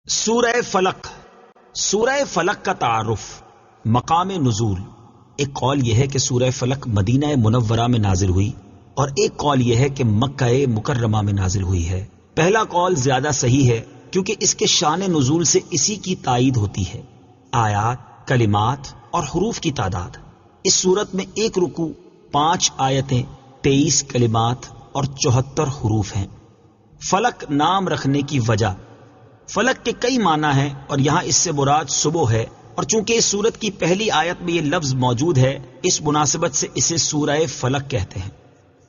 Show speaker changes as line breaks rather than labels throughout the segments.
سورہ فلق. سورہ فلق کا تعارف. مقام نزول. ایک قول یہ ہے کہ سورہ فلق مدینہ منورہ میں نازل ہوئی اور ایک قول یہ ہے کہ مکہ مکرمہ میں نازل ہوئی ہے. پہلا قول زیادہ صحیح ہے کیونکہ اس کے شان نزول سے اسی کی تائید ہوتی ہے. آیات، کلمات اور حروف کی تعداد. اس صورت میں ایک رکوع، 5 آیتیں، 23 کلمات اور 74 حروف ہیں. فلق نام رکھنے کی وجہ. فلق کے کئی معنی ہیں اور یہاں اس سے مراد صبح ہے، اور چونکہ اس سورت کی پہلی آیت میں یہ لفظ موجود ہے اس مناسبت سے اسے سورہ فلق کہتے ہیں.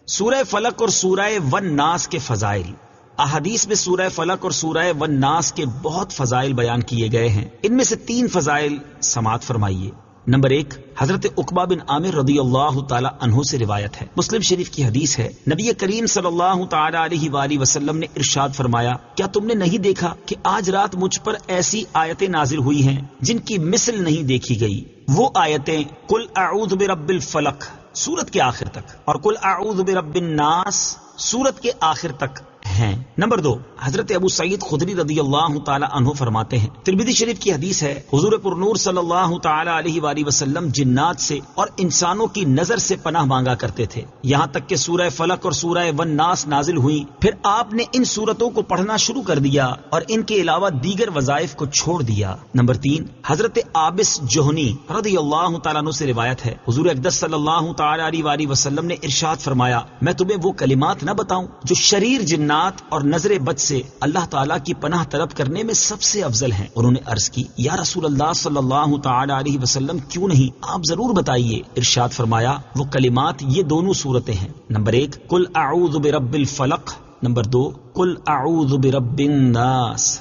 سورہ فلق اور سورہ والناس کے فضائل. احادیث میں سورہ فلق اور سورہ والناس کے بہت فضائل بیان کیے گئے ہیں. ان میں سے 3 فضائل سماعت فرمائیے. نمبر 1، حضرت عقبہ بن عامر رضی اللہ تعالی عنہ سے روایت ہے. مسلم شریف کی حدیث ہے، نبی کریم صلی اللہ تعالی علیہ وآلہ وسلم نے ارشاد فرمایا، کیا تم نے نہیں دیکھا کہ آج رات مجھ پر ایسی آیتیں نازل ہوئی ہیں جن کی مثل نہیں دیکھی گئی؟ وہ آیتیں قل اعوذ برب الفلق سورت کے آخر تک اور قل اعوذ برب الناس سورت کے آخر تک ہیں. نمبر 2، حضرت ابو سعید خدری رضی اللہ تعالی عنہ فرماتے ہیں، ترمذی شریف کی حدیث ہے، حضور پرنور صلی اللہ تعالی علیہ وآلہ وسلم جنات سے اور انسانوں کی نظر سے پناہ مانگا کرتے تھے یہاں تک کہ سورہ فلق اور سورہ والناس نازل ہوئی. پھر آپ نے ان سورتوں کو پڑھنا شروع کر دیا اور ان کے علاوہ دیگر وظائف کو چھوڑ دیا. نمبر 3، حضرت عابس جوہنی رضی اللہ تعالیٰ عنہ سے روایت ہے، حضور اقدس صلی اللہ تعالی علیہ وآلہ وسلم نے ارشاد فرمایا، میں تمہیں وہ کلمات نہ بتاؤں جو شریر جنات اور نظر بد سے اللہ تعالیٰ کی پناہ طلب کرنے میں سب سے افضل ہیں. انہوں نے عرض کی، یا رسول اللہ صلی اللہ تعالی علیہ وسلم کیوں نہیں، آپ ضرور بتائیے. ارشاد فرمایا، وہ کلمات یہ دونوں صورتیں ہیں. نمبر 1، قل اعوذ برب الفلق. نمبر 2، قل اعوذ برب الناس.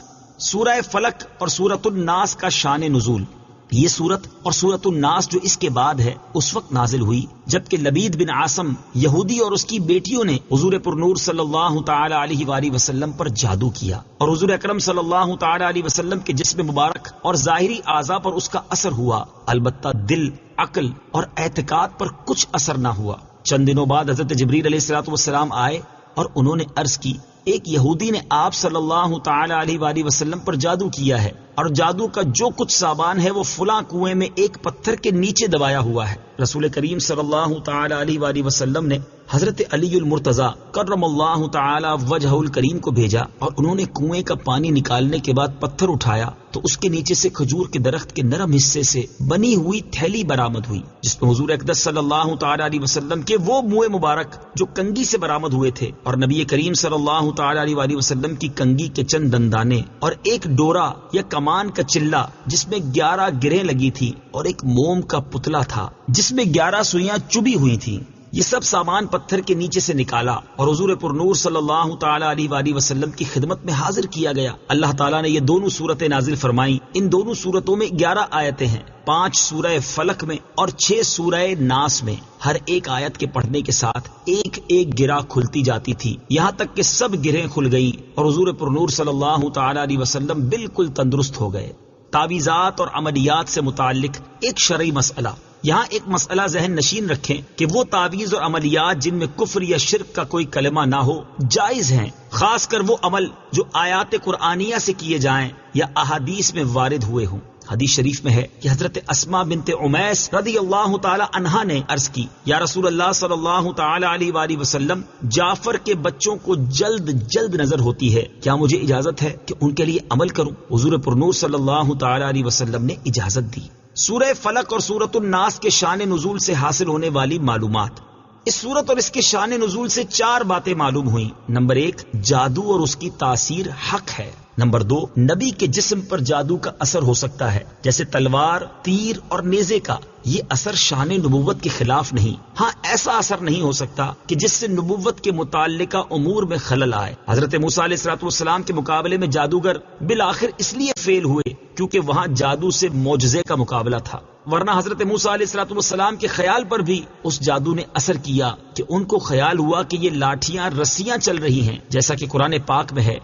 سورہ فلق اور سورۃ الناس کا شان نزول. یہ سورت اور سورۃ الناس جو اس کے بعد ہے اس وقت نازل ہوئی جبکہ لبید بن عاصم یہودی اور اس کی بیٹیوں نے حضور پرنور صلی اللہ تعالی علیہ وآلہ وسلم پر جادو کیا اور حضور اکرم صلی اللہ تعالی علیہ وسلم کے جسم مبارک اور ظاہری اعضاء پر اس کا اثر ہوا، البتہ دل، عقل اور اعتقاد پر کچھ اثر نہ ہوا. چند دنوں بعد حضرت جبریل علیہ الصلوۃ والسلام آئے اور انہوں نے عرض کی، ایک یہودی نے آپ صلی اللہ تعالی علیہ وآلہ وسلم پر جادو کیا ہے اور جادو کا جو کچھ سامان ہے وہ فلاں کنویں میں ایک پتھر کے نیچے دبایا ہوا ہے. رسول کریم صلی اللہ تعالی علیہ وآلہ وسلم نے حضرت علی المرتضیٰ کرم اللہ تعالی وجہہ الکریم کو بھیجا اور انہوں نے کنویں کا پانی نکالنے کے بعد پتھر اٹھایا تو اس کے نیچے سے کھجور کے درخت کے نرم حصے سے بنی ہوئی تھیلی برآمد ہوئی جس میں حضور اقدس صلی اللہ تعالی علیہ وسلم کے وہ منہ مبارک جو کنگھی سے برآمد ہوئے تھے اور نبی کریم صلی اللہ تعالی علیہ وآلہ وسلم کی کنگھی کے چند دندانے اور ایک ڈورا یا کمان کا چلہ جس میں 11 گرہیں لگی تھی اور ایک موم کا پتلا تھا جس میں 11 سوئیاں چبھی ہوئی تھیں. یہ سب سامان پتھر کے نیچے سے نکالا اور حضور پرنور صلی اللہ تعالی علیہ وآلہ وسلم کی خدمت میں حاضر کیا گیا. اللہ تعالیٰ نے یہ دونوں صورتیں نازل فرمائیں. ان دونوں صورتوں میں 11 آیتیں ہیں، 5 سورہ فلق میں اور 6 سورہ ناس میں. ہر ایک آیت کے پڑھنے کے ساتھ ایک ایک گرہ کھلتی جاتی تھی یہاں تک کہ سب گرہیں کھل گئی اور حضور پرنور صلی اللہ تعالی علیہ وسلم بالکل تندرست ہو گئے. تعویذات اور عملیات سے متعلق ایک شرعی مسئلہ. یہاں ایک مسئلہ ذہن نشین رکھیں کہ وہ تعویذ اور عملیات جن میں کفر یا شرک کا کوئی کلمہ نہ ہو جائز ہیں، خاص کر وہ عمل جو آیات قرآنیہ سے کیے جائیں یا احادیث میں وارد ہوئے ہوں. حدیث شریف میں ہے کہ حضرت اسماء بنت عمیس رضی اللہ تعالی عنہا نے عرض کی، یا رسول اللہ صلی اللہ تعالی علیہ وآلہ وسلم، جعفر کے بچوں کو جلد جلد نظر ہوتی ہے، کیا مجھے اجازت ہے کہ ان کے لیے عمل کروں؟ حضور پرنور صلی اللہ تعالی علیہ وسلم نے اجازت دی. سورہ فلق اور سورۃ الناس کے شان نزول سے حاصل ہونے والی معلومات. اس سورت اور اس کے شان نزول سے 4 باتیں معلوم ہوئیں. نمبر 1، جادو اور اس کی تاثیر حق ہے. نمبر 2، نبی کے جسم پر جادو کا اثر ہو سکتا ہے جیسے تلوار، تیر اور نیزے کا. یہ اثر شان نبوت کے خلاف نہیں. ہاں ایسا اثر نہیں ہو سکتا کہ جس سے نبوت کے متعلقہ امور میں خلل آئے. حضرت موسیٰ علیہ الصلوۃ والسلام کے مقابلے میں جادوگر بالآخر اس لیے فیل ہوئے کیونکہ وہاں جادو سے معجزے کا مقابلہ تھا، ورنہ حضرت موسیٰ علیہ الصلوۃ والسلام کے خیال پر بھی اس جادو نے اثر کیا کہ ان کو خیال ہوا کہ یہ لاٹھیاں رسیاں چل رہی ہیں، جیسا کہ قرآن پاک میں ہے،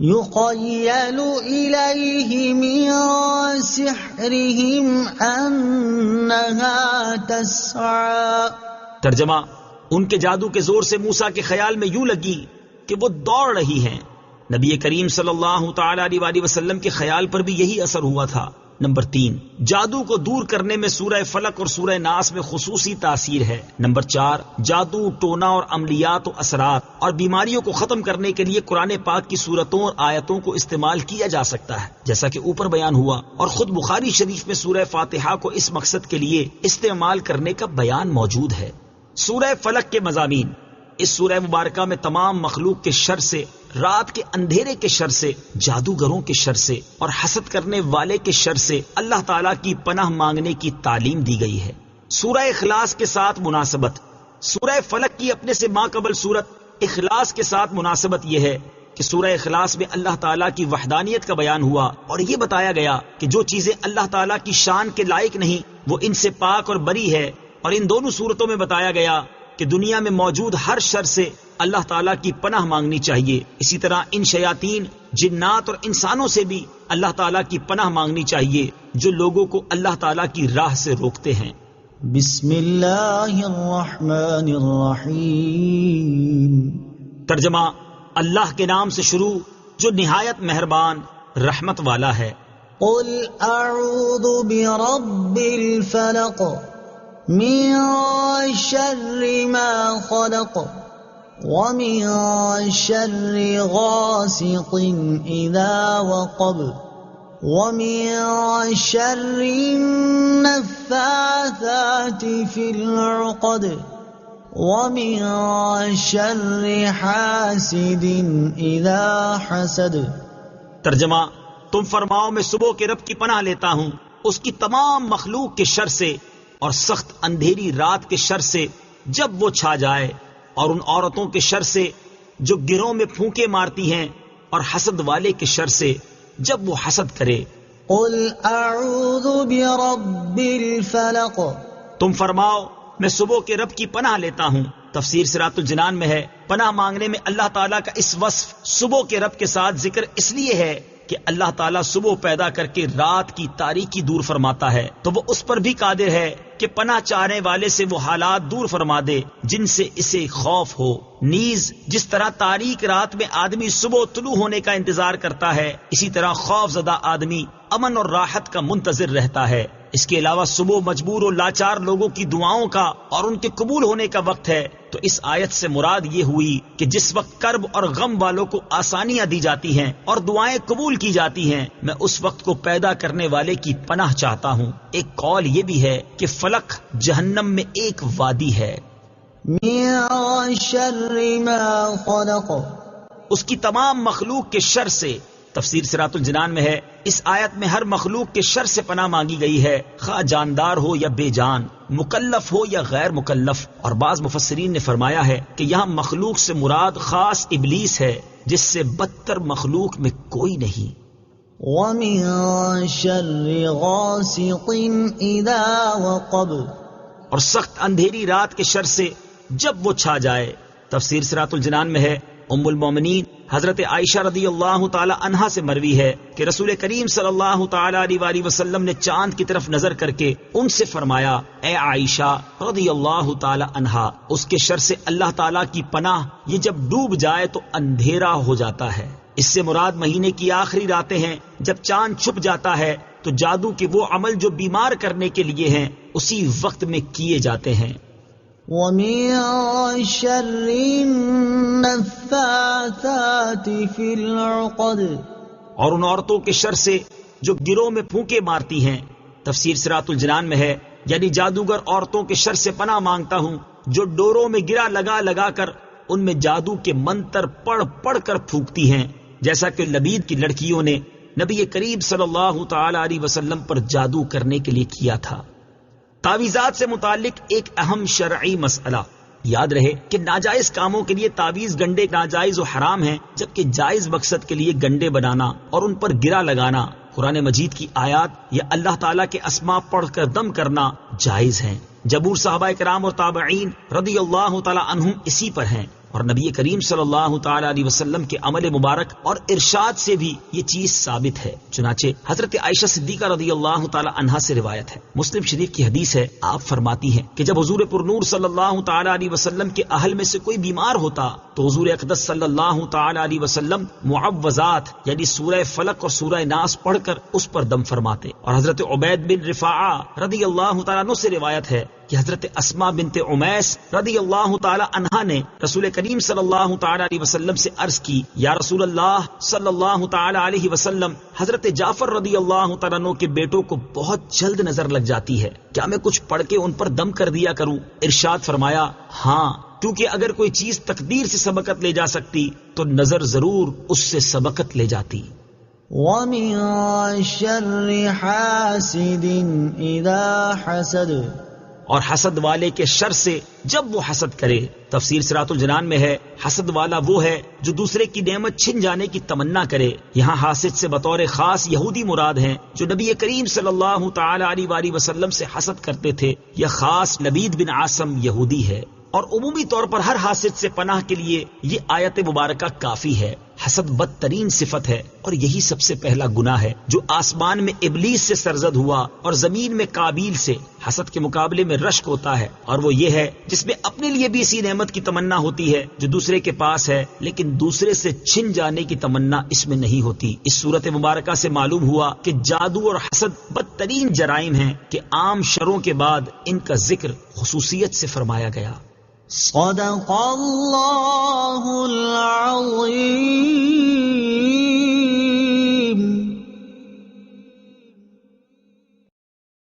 يُخَيَّلُ إِلَيْهِ مِن سِحْرِهِمْ أَنَّهَا تَسْعَىٰ.
ترجمہ، ان کے جادو کے زور سے موسیٰ کے خیال میں یوں لگی کہ وہ دوڑ رہی ہیں. نبی کریم صلی اللہ تعالی علیہ وسلم کے خیال پر بھی یہی اثر ہوا تھا۔ نمبر 3، جادو کو دور کرنے میں سورہ فلق اور سورہ ناس میں خصوصی تاثیر ہے۔ نمبر 4، جادو، ٹونا اور عملیات و اثرات اور بیماریوں کو ختم کرنے کے لیے قرآن پاک کی سورتوں اور آیتوں کو استعمال کیا جا سکتا ہے، جیسا کہ اوپر بیان ہوا، اور خود بخاری شریف میں سورہ فاتحہ کو اس مقصد کے لیے استعمال کرنے کا بیان موجود ہے۔ سورہ فلق کے مضامین۔ اس سورہ مبارکہ میں تمام مخلوق کے شر سے، رات کے اندھیرے کے شر سے، جادوگروں کے شر سے اور حسد کرنے والے کے شر سے اللہ تعالیٰ کی پناہ مانگنے کی تعلیم دی گئی ہے۔ سورہ اخلاص کے ساتھ مناسبت۔ سورہ فلق کی اپنے سے ماقبل سورت اخلاص کے ساتھ مناسبت یہ ہے کہ سورہ اخلاص میں اللہ تعالیٰ کی وحدانیت کا بیان ہوا اور یہ بتایا گیا کہ جو چیزیں اللہ تعالیٰ کی شان کے لائق نہیں وہ ان سے پاک اور بری ہے، اور ان دونوں صورتوں میں بتایا گیا کہ دنیا میں موجود ہر شر سے اللہ تعالیٰ کی پناہ مانگنی چاہیے۔ اسی طرح ان شیاطین، جنات اور انسانوں سے بھی اللہ تعالیٰ کی پناہ مانگنی چاہیے جو لوگوں کو اللہ تعالیٰ کی راہ سے روکتے ہیں۔
بسم اللہ الرحمن الرحیم۔
ترجمہ، اللہ کے نام سے شروع جو نہایت مہربان رحمت والا ہے۔
قل اعوذ برب الفلق من شر ما خلق ومن شر غاسق اذا وقب ومن شر النفاثات في العقد ومن شر حاسد اذا حسد۔
ترجمہ، تم فرماؤ میں صبح کے رب کی پناہ لیتا ہوں، اس کی تمام مخلوق کے شر سے اور سخت اندھیری رات کے شر سے جب وہ چھا جائے، اور ان عورتوں کے شر سے جو گروں میں پھونکے مارتی ہیں، اور حسد والے کے شر سے جب وہ حسد کرے۔
قل اعوذ برب الفلق۔
تم فرماؤ میں صبح کے رب کی پناہ لیتا ہوں۔ تفسیر صراط الجنان میں ہے، پناہ مانگنے میں اللہ تعالیٰ کا اس وصف صبح کے رب کے ساتھ ذکر اس لیے ہے کہ اللہ تعالیٰ صبح پیدا کر کے رات کی تاریکی دور فرماتا ہے، تو وہ اس پر بھی قادر ہے کہ پناہ چاہنے والے سے وہ حالات دور فرما دے جن سے اسے خوف ہو۔ نیز جس طرح تاریک رات میں آدمی صبح طلوع ہونے کا انتظار کرتا ہے، اسی طرح خوف زدہ آدمی امن اور راحت کا منتظر رہتا ہے۔ اس کے علاوہ صبح مجبور و لاچار لوگوں کی دعاؤں کا اور ان کے قبول ہونے کا وقت ہے، تو اس آیت سے مراد یہ ہوئی کہ جس وقت کرب اور غم والوں کو آسانیاں دی جاتی ہیں اور دعائیں قبول کی جاتی ہیں، میں اس وقت کو پیدا کرنے والے کی پناہ چاہتا ہوں۔ ایک قول یہ بھی ہے کہ فلق جہنم میں ایک وادی ہے۔
من شر ما خلق،
اس کی تمام مخلوق کے شر سے۔ تفسیر صراط الجنان میں ہے، اس آیت میں ہر مخلوق کے شر سے پناہ مانگی گئی ہے، خواہ جاندار ہو یا بے جان، مکلف ہو یا غیر مکلف۔ اور بعض مفسرین نے فرمایا ہے کہ یہاں مخلوق سے مراد خاص ابلیس ہے، جس سے بدتر مخلوق میں کوئی نہیں۔
ومن شر غاسق اذا وقب،
اور سخت اندھیری رات کے شر سے جب وہ چھا جائے۔ تفسیر صراط الجنان میں ہے، ام المومنین حضرت عائشہ رضی اللہ تعالی عنہا سے مروی ہے کہ رسول کریم صلی اللہ تعالی علیہ وسلم نے چاند کی طرف نظر کر کے ان سے فرمایا، اے عائشہ رضی اللہ تعالی عنہا، اس کے شر سے اللہ تعالی کی پناہ، یہ جب ڈوب جائے تو اندھیرا ہو جاتا ہے۔ اس سے مراد مہینے کی آخری راتیں ہیں، جب چاند چھپ جاتا ہے تو جادو کے وہ عمل جو بیمار کرنے کے لیے ہیں اسی وقت میں کیے جاتے ہیں۔
ومن شر النفاثات في العقد،
اور ان عورتوں کے شر سے جو گروہ میں پھونکے مارتی ہیں۔ تفسیر صراط الجنان میں ہے، یعنی جادوگر عورتوں کے شر سے پناہ مانگتا ہوں جو ڈوروں میں گرا لگا لگا کر ان میں جادو کے منتر پڑھ پڑھ کر پھونکتی ہیں، جیسا کہ لبید کی لڑکیوں نے نبی کریم صلی اللہ تعالی علیہ وسلم پر جادو کرنے کے لیے کیا تھا۔ تعویذات سے متعلق ایک اہم شرعی مسئلہ یاد رہے کہ ناجائز کاموں کے لیے تعویذ گنڈے ناجائز و حرام ہیں، جبکہ جائز مقصد کے لیے گنڈے بنانا اور ان پر گرا لگانا، قرآن مجید کی آیات یا اللہ تعالیٰ کے اسماء پڑھ کر دم کرنا جائز ہیں۔ جمہور صحابہ کرام اور تابعین رضی اللہ تعالی عنہم اسی پر ہیں۔ اور نبی کریم صلی اللہ تعالی علیہ وسلم کے عمل مبارک اور ارشاد سے بھی یہ چیز ثابت ہے۔ چنانچہ حضرت عائشہ صدیقہ رضی اللہ تعالی عنہا سے روایت ہے، مسلم شریف کی حدیث ہے، آپ فرماتی ہیں کہ جب حضور پرنور صلی اللہ تعالی علیہ وسلم کے اہل میں سے کوئی بیمار ہوتا تو حضور اقدس صلی اللہ تعالی علیہ وسلم معوذات یعنی سورہ فلق اور سورہ ناس پڑھ کر اس پر دم فرماتے۔ اور حضرت عبید بن رفاعہ رضی اللہ تعالیٰ عنہ سے روایت ہے کہ حضرت اسماء بنت امیس رضی اللہ تعالی عنہا نے رسول کریم صلی اللہ تعالی علیہ وسلم سے عرض کی، یا رسول اللہ صلی اللہ تعالی علیہ وسلم، حضرت جعفر رضی اللہ تعالیٰ عنہ کے بیٹوں کو بہت جلد نظر لگ جاتی ہے، کیا میں کچھ پڑھ کے ان پر دم کر دیا کروں؟ ارشاد فرمایا، ہاں، کیونکہ اگر کوئی چیز تقدیر سے سبقت لے جا سکتی تو نظر ضرور اس سے سبقت لے جاتی۔
وَمِن شَرِّ حَاسِدٍ إِذَا حَسَدَ،
اور حسد والے کے شر سے جب وہ حسد کرے۔ تفسیر صراط الجنان میں ہے، حسد والا وہ ہے جو دوسرے کی نعمت چھن جانے کی تمنا کرے۔ یہاں حاسد سے بطور خاص یہودی مراد ہیں جو نبی کریم صلی اللہ تعالی علیہ وآلہ وسلم سے حسد کرتے تھے۔ یہ خاص لبید بن عاصم یہودی ہے، اور عمومی طور پر ہر حاسد سے پناہ کے لیے یہ آیت مبارکہ کافی ہے۔ حسد بدترین صفت ہے اور یہی سب سے پہلا گناہ ہے جو آسمان میں ابلیس سے سرزد ہوا اور زمین میں قابیل سے۔ حسد کے مقابلے میں رشک ہوتا ہے، اور وہ یہ ہے جس میں اپنے لیے بھی اسی نعمت کی تمنا ہوتی ہے جو دوسرے کے پاس ہے، لیکن دوسرے سے چھن جانے کی تمنا اس میں نہیں ہوتی۔ اس صورت مبارکہ سے معلوم ہوا کہ جادو اور حسد بدترین جرائم ہیں کہ عام شروں کے بعد ان کا ذکر خصوصیت سے فرمایا گیا۔
صدق اللہ